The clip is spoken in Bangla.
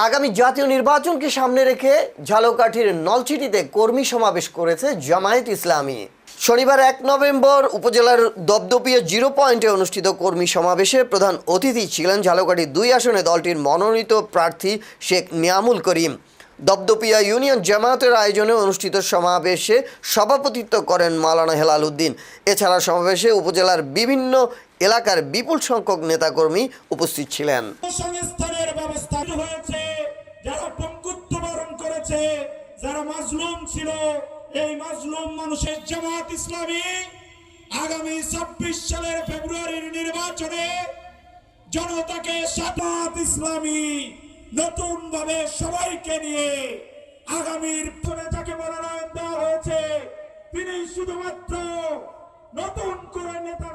আগামী জাতীয় নির্বাচনকে সামনে রেখে ঝালকাঠির নলছিটিতে কর্মী সমাবেশ করেছে জামায়াত ইসলামী। শনিবার 1 নভেম্বর উপজেলার দপদপিয়া 0 পয়েন্টে অনুষ্ঠিত কর্মী সমাবেশে প্রধান অতিথি ছিলেন ঝালকাঠি 2 আসনে দলটির মনোনীত প্রার্থী শেখ নিয়ামুল করিম। দপদপিয়া ইউনিয়ন জামায়াতের আয়োজনে অনুষ্ঠিত সমাবেশে সভাপতিত্ব করেন মাওলানা হেলাল উদ্দিন। এছাড়া সমাবেশে উপজেলার বিভিন্ন এলাকার বিপুল সংখ্যক নেতাকর্মী উপস্থিত ছিলেন। সংস্থানের ব্যবস্থা হয়েছে, যারা পঙ্গুত্ব বরণ করেছে, যারা মাজলুম ছিল, এই মাজলুম মানুষের জামায়াত ইসলামী আগামী 26 সালের ফেব্রুয়ারির নির্বাচনে জনতাকে জামায়াত ইসলামী নতুন ভাবে সবাইকে নিয়ে আগামীর পরে যাকে মনোনয়ন দেওয়া হয়েছে তিনি শুধুমাত্র নতুন করে নেতা